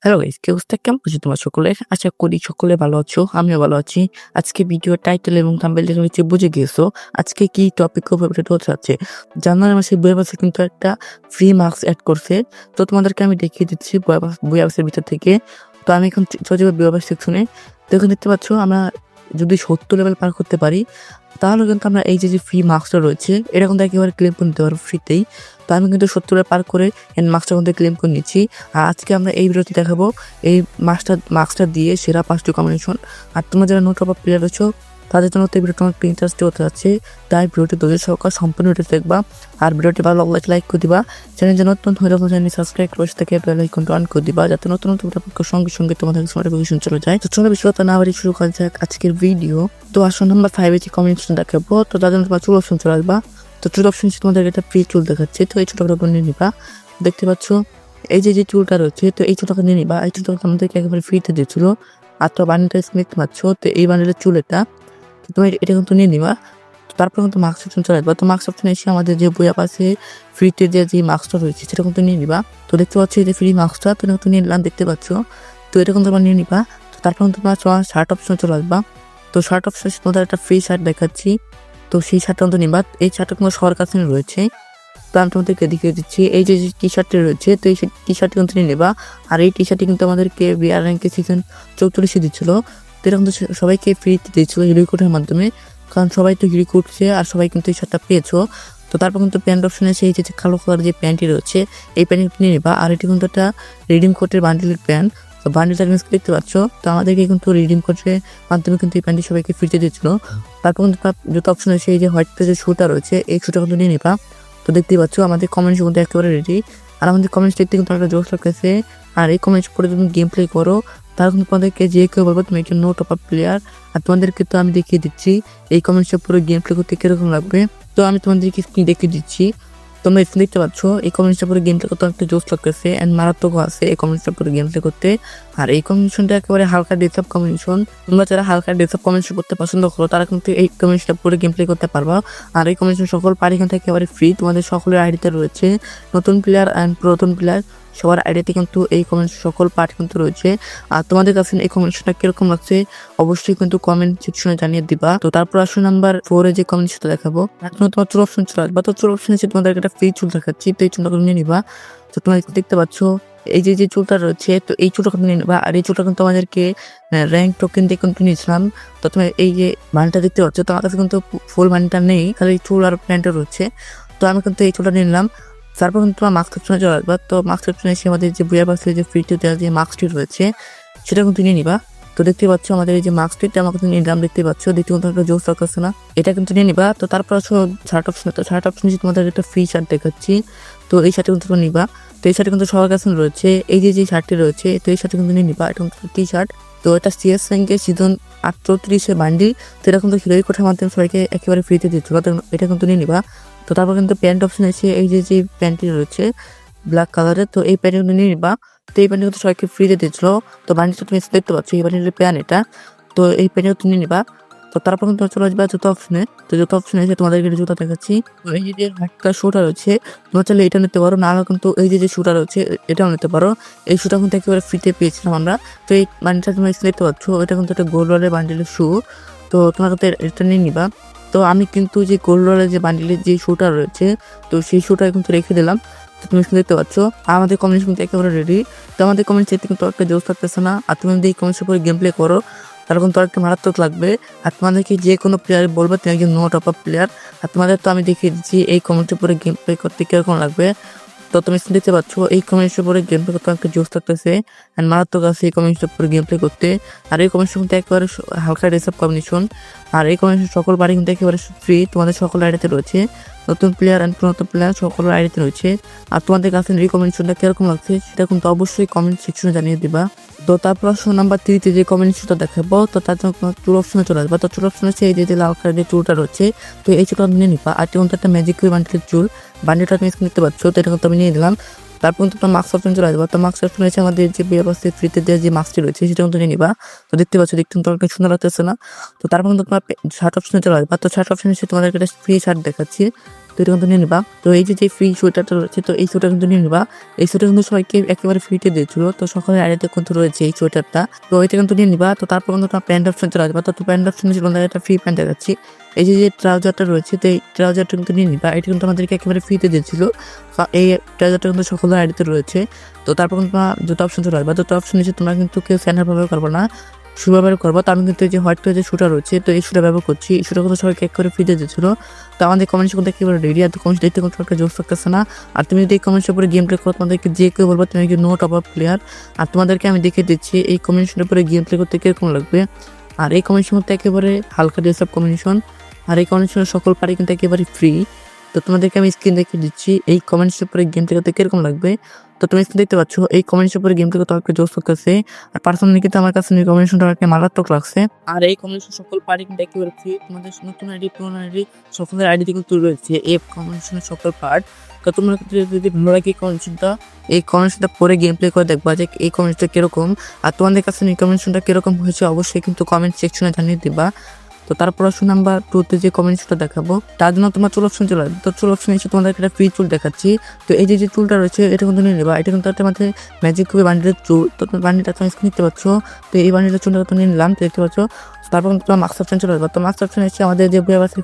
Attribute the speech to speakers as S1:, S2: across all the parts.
S1: Hello guys, কি অবস্থা? কেমন আছো তোমার সকলের? আশা করি সকলে ভালো আছো। আমিও ভালো আছি। আজকে ভিডিওর টাইটেল এবং থাম্বনেল দেখে নিশ্চয়ই বুঝে গিয়েছো আজকে কি টপিক উপর ভিডিওটা হতে যাচ্ছে। জানুয়ারি মাসে বইয়ের কিন্তু একটা ফ্রি মার্কস এড করছে। তো তোমাদেরকে আমি দেখিয়ে দিচ্ছি বইয়ের ভিতর থেকে। তো আমি এখন চলে যাবো বইয়ের সেকশনে। তো এখন দেখতে পাচ্ছ আমরা যদি 70 লেভেল পার করতে পারি তাহলে কিন্তু আমরা এই যে ফ্রি মার্কসটা রয়েছে এটা কিন্তু একেবারে ক্লেম করে নিতে পারবো ফ্রিতেই। তো আমি কিন্তু 70 লেভেল পার করে মার্কসটা কিন্তু ক্লেম করে নিচ্ছি। আর আজকে আমরা এই ভিডিওতে দেখাবো এই মার্কসটা দিয়ে সেরা 5টি কম্বিনেশন। আর তোমরা যারা নোট অফ প্লেয়ার আছো তাদের জন্য তো এই ভিডিওটা অনেক ইন্টারেস্টিং হতে যাচ্ছে। তাই ভিডিওটি ধৈর্য সহকারে সম্পূর্ণ ভিডিও দেখবা। আর ভিডিওটি ভালো লাগলে লাইক করে দিবা। চ্যানেল যে নতুন হয়ে যাবে চ্যানেল সাবস্ক্রাইব করে থেকে বেল আইকনটা অন করে দিবা যাতে নতুন নতুন ভিডিও সঙ্গে সঙ্গে তোমাদের কাছে নোটিফিকেশন চলে যায়। তো চলো বেশি কথা না বাড়ি শুরু করা যাক আজকের ভিডিও। তো আসন নাম্বার 5 যে কম্বিনেশন দেখাবো। তো তার জন্য তোমার চুল অপশন চলে আসবা। তো চুল অপশন তোমাদের একটা ফ্রি চুল দেখাচ্ছে। তো এই ছোটটা নিয়ে নিবা। দেখতে পাচ্ছ এই যে চুলটা রয়েছে। তো এই চুলটাকে নিয়ে নিবা। এই চুলটা আমাদেরকে একেবারে ফ্রিতে দিয়েছিল। আর তো বান্ডেলটা দেখতে পাচ্ছ। তো এই বান্ডেলের চুল এটা তুমি এটা কিন্তু নিয়ে নিবা। তারপর কিন্তু মার্কস অপশন চলে আসবা। তো মার্কস অপশনে এসে আমাদের যে বইয়া পাশে ফ্রিতে যে মার্কসটা রয়েছে সেটা কিন্তু নিয়ে নিবা। তো দেখতে পাচ্ছ এই যে ফ্রি মার্কসটা তো কিন্তু নিয়ে নিলাম দেখতে পাচ্ছ। তো এটা কিন্তু তোমার নিয়ে নিবা। তো তারপর কিন্তু তোমার শার্ট অপশনে চলে আসবা। তো শার্ট অপশনে তোমাদের একটা ফ্রি শার্ট দেখাচ্ছি। তো সেই শার্টটা কিন্তু নিবা। এই শার্টটা তোমার সবার কাছে রয়েছে। তো আমি তোমাদেরকে দেখিয়ে দিচ্ছি এই যে টি শার্টটি রয়েছে। তো এই টি শার্টটি কিন্তু নিয়ে নেবা। আর এই টি শার্টটি কিন্তু আমাদেরকে বিআর র্যাঙ্কে সিজন 44 দিচ্ছিল। তো এটা কিন্তু সবাইকে ফ্রিতে দিচ্ছিল রিক্রুটের মাধ্যমে, কারণ সবাই তো রিক্রুটছে আর সবাই কিন্তু এই শার্টটা পেয়েছো। তো তারপর কিন্তু প্যান্ট অপশনে সেই যে কালো কালার যে প্যান্টটি রয়েছে এই প্যান্টটি নিয়ে নেবা। আর এটি কিন্তু একটা রিডিম কোটের বান্ডিলের প্যান্ট। তো বান্ডিলটা দেখতে পাচ্ছ। তো আমাদেরকে কিন্তু রিডিম কোটের মাধ্যমে কিন্তু এই প্যান্টটি সবাইকে ফ্রিতে দিচ্ছিল। তারপর কিন্তু জুতো অপশনে সেই যে হোয়াইট যে শুটা রয়েছে এই শুটা কিন্তু নিয়ে নেবা। তো দেখতেই পাচ্ছ আমাদের কমেন্টস কিন্তু একেবারে রেডি। আর আমাদের কমেন্টস দেখতে কিন্তু একটা জোশ লাগতেছে। আর এই কমেন্টস পরে তুমি গেম প্লে করো তারা কিন্তু তোমাদেরকে যে কেউ বলবো তুমি একজন নো টপ আপ প্লেয়ার। আর তোমাদেরকে তো আমি দেখিয়ে দিচ্ছি এই কমেন্টসের পুরো গেম প্লে করতে কিরকম লাগবে। তো আমি তোমাদেরকে স্ক্রিন দেখিয়ে দিচ্ছি। তোমরা স্ক্রিন দেখতে পাচ্ছ এই কমেন্টসটা পুরো গেম প্লে করতে একটা জোশ লাগতেছে অ্যান্ড মারাত্মক আছে এই কমেন্টসটা পুরো গেম প্লে করতে। আর এই কম্বিনেশনটা একেবারে হালকা ডেসআপ কম্বিনেশন। তোমরা যারা হালকা ডেসআপ কম্বিনেশন করতে পছন্দ করো তারা কিন্তু এই কম্বিনেশনটা পুরো গেম প্লে করতে পারবা। আর এই কম্বিনেশন সকল পারি কিন্তু একেবারে ফ্রি। তোমাদের সকলের আইডিতে রয়েছে নতুন প্লেয়ার অ্যান্ড পুরাতন প্লেয়ার সবার আইডিতে কিন্তু এই কমেন্ট সকল পার্ট কিন্তু রয়েছে। আর তোমাদের কাছে এই কম্বিনেশনটা কিরকম লাগছে অবশ্যই কিন্তু কমেন্ট সেকশনে জানিয়ে দিবা। তো তারপর আসো নাম্বার 4 যে কম্বিনেশনটা দেখাবো। এখন তোমার চুল অপশন চলে আসবা। তো চুল অপশন এসে তোমাদের একটা ফ্রি চুল দেখাচ্ছি। তো এই চুলটা নিয়ে নিবা। তো তোমরা দেখতে পাচ্ছ এই যে চুলটা রয়েছে। তো এই চুলটা কিন্তু নিয়ে নেবা। আর এই চুলটা কিন্তু আমাদেরকে র্যাঙ্ক টোকেন দিয়ে কিন্তু নিয়েছিলাম। তো তুমি এই যে মানটা দেখতে পাচ্ছ তো আমার কাছে কিন্তু ফুল মানটা নেই, খালি চুল আর প্যান্টটা রয়েছে। তো আমি কিন্তু এই চুলটা নিয়ে নিলাম। তারপর কিন্তু তোমার মাস্ক অপশনে চলে আসবা। তো মাস্ক অপশনে এসে আমাদের যে বুয়া বাক্সে যে ফ্রিতে দেওয়া যে মাস্কটি রয়েছে সেটা কিন্তু নিয়ে নিবা। তো দেখতে পাচ্ছ আমাদের এই যে মাস্কটি আমার কিন্তু নিলাম দেখতে পাচ্ছ। দেখতে কিন্তু একটা জোস লাগতেছে না, এটা কিন্তু নিয়ে নিবা। তো তারপর আসো শার্ট অপশনে। তো শার্ট অপশনে তোমাদের একটা ফ্রি শার্ট দেখাচ্ছি। তো এই শার্টটি কিন্তু নিবা। তো এই শার্টটি কিন্তু সবার কাছে রয়েছে। এই যে শার্টটি রয়েছে তো এই শার্টটি কিন্তু নিয়ে নিবা। এটা কিন্তু টি শার্ট। তো এটা সিএস র্যাঙ্কের সিজন 38 বান্ডিল। তো এটা কিন্তু হিরোই কোঠার মাধ্যমে সবাইকে একেবারে ফ্রিতে দিচ্ছিল। তো এটা কিন্তু নিয়ে নিবা। তো তারপর কিন্তু প্যান্ট অপশন আছে এই যে প্যান্টটি রয়েছে ব্ল্যাক কালারের। তো এই প্যান্ট কিন্তু নিয়ে নিবা। তো এই প্যান্ট কিন্তু সবাইকে ফ্রিতে দিচ্ছিল। তো বান্ডিলটা তুমি দেখতে পাচ্ছ এই বান্ডিলের প্যান্ট এটা। তো এই প্যান্ট কিন্তু নিয়ে নিবা। তো তারপর কিন্তু চলে আসবে জুতো অপশনে। তো জুতো অপশনে এসে তোমাদেরকে জুতা দেখাচ্ছি। তো এই যে একটা শুটা রয়েছে তোমরা চাইলে এটা নিতে পারো, না কিন্তু এই যে শুটা রয়েছে এটাও নিতে পারো। এই শুটা কিন্তু একেবারে ফ্রিতে পেয়েছিলাম আমরা। তো এই বান্ডিলটা তুমি দেখতে পাচ্ছ এটা কিন্তু একটা গোল্ড রলের বান্ডিলের শু। তো তোমরা কিন্তু এটা নিয়ে নিবা। তো আমি কিন্তু যে গোল্ড রলের যে বান্ডিলের যে শুটা রয়েছে তো সেই শুটা কিন্তু রেখে দিলাম। তো তুমি দেখতে পাচ্ছ আমাদের কমেন্টস কিন্তু একেবারে রেডি। তো আমাদের কমেন্ট চেতে কিন্তু একটা জোশ থাকতেছে না। আর তুমি যদি এই কমেন্টসের উপরে গেম প্লে করো তার কিন্তু একটা মারাত্মক লাগবে। আর তোমাদেরকে যে কোনো প্লেয়ার বলবে তুমি একজন নো টপ আপ প্লেয়ার। আর তোমাদের তো আমি দেখিয়ে দিচ্ছি এই কমেন্টের উপরে গেম প্লে করতে কিরকম লাগবে। তো তুমি দেখতে পাচ্ছ এই কমেন্টের উপরে গেম প্লে করতে একটা জোশ থাকতেছে অ্যান্ড মারাত্মক আছে এই কমেন্টের উপরে গেম প্লে করতে। আর এই কমেন্টস কিন্তু একেবারে হালকা রেসআপ কম্বিনেশন। আর এই কমেন্টের সকল বাড়ি কিন্তু একেবারে ফ্রি। তোমাদের সকল আইডিতে রয়েছে নতুন প্লেয়ার অ্যান্ড পুরাতন প্লেয়ার সকল আইডিতে রয়েছে। আর তোমাদের কাছে এই কম্বিনেশনটা কিরকম লাগছে সেটা কিন্তু অবশ্যই কমেন্ট সেকশনে জানিয়ে দিবা। তো তারপর নাম্বার 3 যে কম্বিনেশনটা দেখাবো। তো তার জন্য তোমার টুল অপশনে চলে আসবা। তো টুল অপশনে এই যে লাল কালারের যে টুলটা রয়েছে তো এই চুলটা নিয়ে নিবা। আর কিন্তু একটা ম্যাজিক বান্ডিলের চুল বান্ডিলটা তুমি দেখতে পাচ্ছ। তো এটা কিন্তু আমি নিয়ে নিলাম। তারপর কিন্তু তোমার মাস্ক অপশন চলে আসবা। তো মাস্ক অপশন রয়েছে আমাদের যে বিয়াবাসে ফ্রিতে দেওয়া যে মাস্কটি রয়েছে সেটা কিন্তু নিয়ে নিবা। তো দেখতে পাচ্ছ দেখতে কিন্তু অনেক সুন্দর লাগতেছে না। তো তারপর কিন্তু তোমার শার্ট অপশনে চলে আসবা। তো শার্ট অপশনে এসে তোমাদেরকে একটা ফ্রি শার্ট দেখাচ্ছি। তো এটা কিন্তু নিয়ে নিবা। তো এই যে ফ্রি সোয়েটারটা রয়েছে, তো এই সোয়েটার কিন্তু নিয়ে নিবা। এই সোয়েটার কিন্তু সবাইকে একেবারে ফ্রিতে দিয়েছিল, তো সকলের আইডিতে কিন্তু রয়েছে এই সোয়েটারটা, তো এটা কিন্তু নিয়ে নিবা। তো তারপর কিন্তু তোমার প্যান্ট অপশন চলে আসবা। তো প্যান্ট অপশনে তোমাদের একটা ফ্রি প্যান্ট দেখাচ্ছি। এই যে ট্রাউজারটা রয়েছে, তো এই ট্রাউজারটা কিন্তু নিয়ে নিবা। এটা কিন্তু আমাদেরকে একেবারে ফ্রিতে দিয়েছিল। এই ট্রাউজারটা কিন্তু সকলের আইডিতে রয়েছে। তো তারপর কিন্তু তোমার জুতা অপশন চলে আসবা। জুতা অপশন নিচে তোমরা কিন্তু কেউ স্যান্ডেল ব্যবহার করবো না, শু ব্যবহার করবো। তো আমি কিন্তু এই যে হোয়াইট কালার যে শুটা রয়েছে, তো এই শুটা ব্যবহার করছি। এই শুটা কিন্তু সবাইকে এক করে ফ্রিতে দিয়েছিল। তো আমাদের কমেন্টস কিন্তু একেবারে রেডি, আর কমেন্টস দেখতে কোনো সরকার জোর থাকতেছে না। আর তুমি যদি এই কমেন্টসের উপরে গেম প্লে করো, তোমাদেরকে যে কেউ বলবো তুমি কি নো টপ আপ প্লেয়ার। আর তোমাদেরকে আমি দেখে দিচ্ছি এই কম্বিনেশনের উপরে গেম প্লে করতে কিরকম লাগবে। আর এই কম্বিনেশন মধ্যে একেবারে হালকা ড্রেস আপ কম্বিনেশন, আর এই কম্বিনেশনের সকল পারি কিন্তু একেবারে ফ্রি। তো তোমাদেরকে আমি স্ক্রিন দেখে দিচ্ছি এই কমেন্টসের উপরে গেম প্লে করতে কিরকম লাগবে। তো তুমি স্ক্রিন দেখতে পাচ্ছ এই কমেন্টসের উপরে গেম প্লে করতে আমাকে জোস করতেছে। আর পার্সোনালি কিন্তু আমার কাছে এই কম্বিনেশনটা আমাকে মারাত্মক লাগছে। আর এই কম্বিনেশন সকল পারি কিন্তু একেবারে ফ্রি। তোমাদের নতুন আইডি পুরোনো আইডি সকলের আইডি কিন্তু রয়েছে এই কম্বিনেশনের সকল পার্ট। তো তোমরা যদি ভালো লাগে এই কম্বিনেশনটা পরে গেম প্লে করে দেখবা যে এই কম্বিনেশনটা কিরকম। আর তোমাদের কাছে এই কম্বিনেশনটা কিরকম হয়েছে অবশ্যই কিন্তু কমেন্ট সেকশনে জানিয়ে দিবা। তো তারপর আসুন নাম্বার 2 যে কমেন্টসটা দেখাবো, তার জন্য তোমার চুল অপশন চলে আসবে। তো চুল অপশন এসে তোমাদেরকে একটা ফ্রি চুল দেখাচ্ছি। তো এই যে চুলটা রয়েছে এটা কিন্তু নিয়ে নেবা। এটা কিন্তু একটা মাঝে ম্যাজিক খুবই বান্ডিলের চুল। তো তুমি বান্ডিলটা তুমি নিতে পারছো। তো এই বান্ডিলের চুলটা তো নিয়ে নিলাম, দেখতে পাচ্ছ। তারপর কিন্তু তোমার মাস্ক অপশন চলে আসবে। তো মাস্ক অপশন এসে আমাদের যে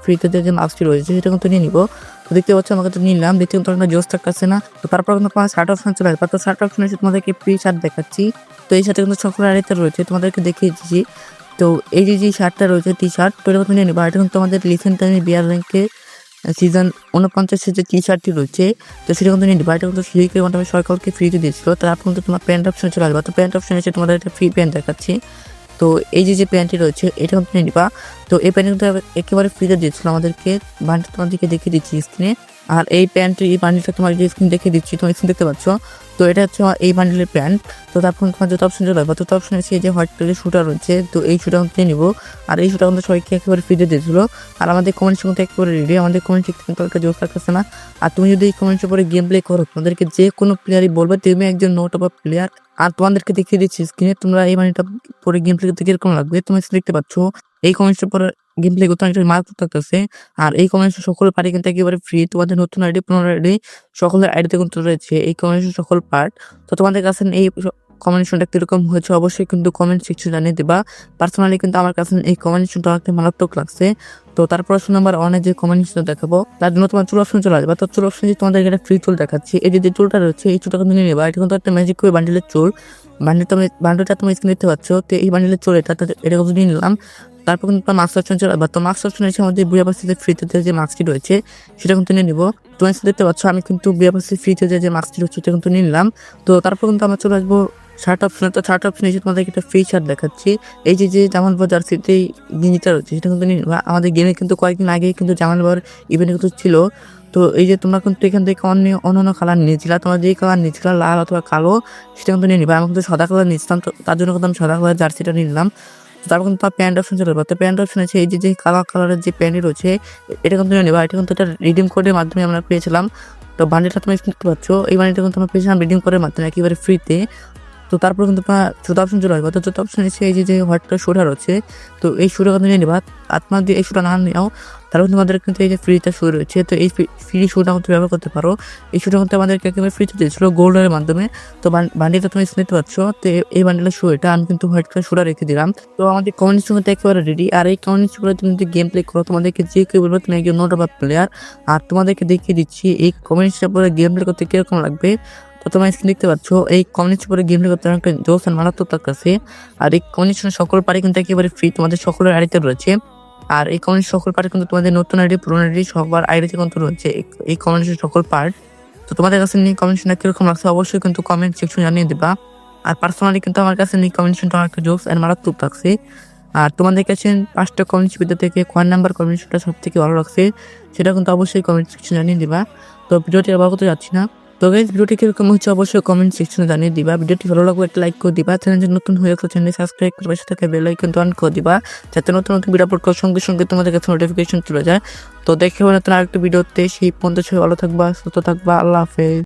S1: ফ্রিতে যে মাস্কটি রয়েছে সেটা কিন্তু নিয়ে নিবো। তো দেখতে পাচ্ছ আমাকে তো নিলাম, দেখতে কিন্তু একটা জোস থাকতেছে না। তো তারপর কিন্তু তোমার শার্ট অপশন চলে আসবে। তো শার্ট অপশন এসে তোমাদেরকে ফ্রি শার্ট দেখাচ্ছি। তো এই শার্টে কিন্তু সকলের আড়াইতে রয়েছে, তোমাদেরকে দেখিয়ে দিচ্ছি। তো এই যে শার্টটা রয়েছে টি শার্ট, তো এটা নিয়ে নেবা। এটা কিন্তু আমাদের রিসেন্ট টাইমে বিয়ার র্যাঙ্কে সিজন 49 যে টি শার্টটি রয়েছে, তো সেটা কিন্তু নিয়ে নেবা। এটা কিন্তু ফ্রিকে মাধ্যমে সরকারকে ফ্রিতে দিয়েছিল। তারপর কিন্তু তোমার প্যান্ট অপশন চলে আসবে। তো প্যান্ট অপশন এসে তোমাদের একটা ফ্রি প্যান্ট দেখাচ্ছি। তো এই যে প্যান্টটি রয়েছে এটা কিন্তু নিয়ে নিবা। তো এই প্যান্ট কিন্তু একেবারে ফ্রিতে দিয়েছিল আমাদেরকে। বান্ডিল তোমাদেরকে দেখিয়ে দিচ্ছি স্ক্রিনে। আর এই প্যান্টের এই বান্ডিলটা তোমার যে স্ক্রিন দেখিয়ে দিচ্ছি, তোমার স্ক্রিন দেখতে পাচ্ছ। তো এটা হচ্ছে এই বান্ডিলের প্যান্ট। তো তারপর তোমার যত অপশন চলে আসবে। তত অপশন এসে যে হোয়াইট কালারের শুটা রয়েছে, তো এই শুটা কিন্তু নিয়ে নিবো। আর এই শুটা কিন্তু সবাইকে একেবারে ফ্রিতে দিয়েছিল। আর আমাদের কমেন্টস কিন্তু একেবারে রেডি, আমাদের কমেন্ট কিন্তু একটা জোর থাকতেছে না। আর তুমি যদি এই কমেন্টসের উপরে গেম প্লে করো, তোমাদেরকে যে কোনো প্লেয়ারই বলবে তুমি একজন নো টপ আপ প্লেয়ার। আর তোমাদেরকে দেখিয়ে দিচ্ছি স্ক্রিনে তোমরা এই মানিটা পরে গেম প্লে করতে কিরকম লাগবে। তুমি দেখতে পাচ্ছ এই কমেন্টসের পরে গেম প্লে করতে অনেকটা মার্ক থাকতেছে। আর এই কমেন্টস সকল পার্টি কিন্তু একেবারে ফ্রি। তোমাদের নতুন আইডি পুরনো আইডি সকলের আইডিতে কিন্তু রয়েছে এই কমেন্টস সকল পার্ট। তো তোমাদের কাছে এই কমেন্টেশনটা কিরকম হয়েছে অবশ্যই কিন্তু কমেন্ট সেকশন জানিয়ে দেবা। পার্সোনালি কিন্তু আমার কাছে এই কমেন্টেশনটা অনেকটা মারাত্মক লাগছে। তো তারপর নাম্বার 1 যে কমেন্টেশন দেখাবো, তার জন্য তোমার চুল অপশন চলে আসবে। তো চুল অপশন তোমাদের একটা ফ্রি চুল দেখাচ্ছি। এই যে চুলটা রয়েছে এই চুলটা কিন্তু নিয়ে নেবা। এটা কিন্তু একটা ম্যাজিক করে বান্ডিলের চুল। বান্ডিলটা তুমি স্ক্রিনে দেখতে পাচ্ছ। তো এই বান্ডিলের চুল এটা কিন্তু নিয়ে নিলাম। তারপর কিন্তু মাস্ক অপশন চলে আসবে। তো মাস্ক অপশন এসে আমাদের বুয়াবাসিতে ফ্রিতে যে মাস্কটি রয়েছে সেটা কিন্তু নিয়ে নিবো। তুমি দেখতে পাচ্ছ আমি কিন্তু বুয়াবাসি ফ্রিতে যে মাস্কটি রয়েছে সেটা কিন্তু নিয়ে নিলাম। তো তারপর কিন্তু আমরা চলে আসবো শার্ট অপশনে। তো শার্ট অপশনে এসে তোমাদেরকে একটা ফ্রি শার্ট দেখাচ্ছি। এই যে জামালপুর জার্সিতে গেঞ্জিটা রয়েছে সেটা কিন্তু নিয়ে নিবা। আমাদের গেমে কিন্তু কয়েকদিন আগে কিন্তু জামালপুর ইভেন্ট কিন্তু ছিল। তো এই যে তোমরা কিন্তু এখান থেকে অন্য কালার নিয়েছিলা, তোমরা যেই কালার নিয়েছিলা লাল অথবা কালো সেটা কিন্তু নিয়ে নিবা। আমি কিন্তু সাদা কালার নিয়েছিলাম, তো তার জন্য কিন্তু আমি সাদা কালার জার্সিটা নিয়ে নিলাম। তারপর কিন্তু প্যান্ট অপশন চলে যাবে। তো প্যান্ট অপশন আছে এই যে কালারের যে প্যান্ট রয়েছে এটা কিন্তু নিয়ে নেবা। এটা কিন্তু একটা রিডিম কোডের মাধ্যমে আমরা পেয়েছিলাম। তো বান্ডিলটা তুমি দেখতে পাচ্ছ, এই বান্ডিলটা কিন্তু আমরা পেয়েছিলাম রিডিম কোডের মাধ্যমে একেবারে ফ্রিতে। তো তারপর কিন্তু তোমার জুতা অপশন চলে আসবে। তো জুতা অপশন এসে এই যে হোয়াইট কালার শুটা রয়েছে, তো এই শুটা কিন্তু নিয়ে নেবা। আপনার দিয়ে এই শুটা না নেও, তারপর তোমাদের কিন্তু এই যে ফ্রিতে শু রয়েছে। তো এই ফ্রি শুটা কিন্তু ব্যবহার করতে পারো। এই শুটা কিন্তু আমাদেরকে একেবারে ফ্রিতে দিয়েছিল গোল্ডের মাধ্যমে। তো বান্ডিলটা তুমি নিতে পারছো। তো এই বান্ডিলের শু এটা আমি কিন্তু হোয়াইট কালার শুটা রেখে দিলাম। তো আমাদের কমেন্টস কিন্তু একেবারে রেডি। আর এই কমেন্টস করে তুমি যদি গেম প্লে করো, তোমাদেরকে যে কেউ বলবে তুমি একজন নোট অফ প্লেয়ার। আর তোমাদেরকে দেখিয়ে দিচ্ছি এই কমেন্টসটা পরে গেম প্লে করতে কিরকম লাগবে। তো তোমরা স্ক্রিন দেখতে পাচ্ছ এই কমিউনিটি পরে গেম প্লে করতে অনেকটা জোস আর মারাত্মক তার কাছে। আর এই কমিউনিটির সকল পার্টি কিন্তু একেবারে ফ্রি, তোমাদের সকলের আইডিতে রয়েছে। আর এই কমিউনিটির সকল পার্টি কিন্তু তোমাদের নতুন আইডি পুরনো আইডি সবার আইডিতে কিন্তু রয়েছে এই কমিউনিটির সকল পার্ট। তো তোমাদের কাছে নিয়ে কমিউনিটিটা কিরকম লাগছে অবশ্যই কিন্তু কমেন্ট সেকশন জানিয়ে দেবা। আর পার্সোনালি কিন্তু আমার কাছে নিয়ে কমিউনিটিটা অনেকটা জোস আর মারাত্মক লাগছে। আর তোমাদের কাছে 5টা কমিউনিটি ভিডিও থেকে কোন নাম্বার কমিউনিটিটা সব থেকে ভালো লাগছে সেটা কিন্তু অবশ্যই কমেন্ট সেকশন জানিয়ে দিবা। তো ভিডিওটি আবার করতে যাচ্ছি না। তো গাইস ভিডিওটি কিরকম হচ্ছে অবশ্যই কমেন্ট সেকশনে জানিয়ে দিবা। ভিডিওটি ভালো লাগলে একটা লাইক করে দিবা। চ্যানেলে নতুন হয়ে থাকলে চ্যানেল সাবস্ক্রাইব করে পাশে থাকা বেল আইকনটা অন করে দিবা, যাতে নতুন ভিডিও আপলোড করার সঙ্গে সঙ্গে তোমাদের কাছে নোটিফিকেশন চলে যায়। তো দেখে নতুন আরেকটা ভিডিওতে, সেই পর্যন্ত সবাই ভালো থাকবা, সুস্থ থাকবা। আল্লাহ হাফেজ।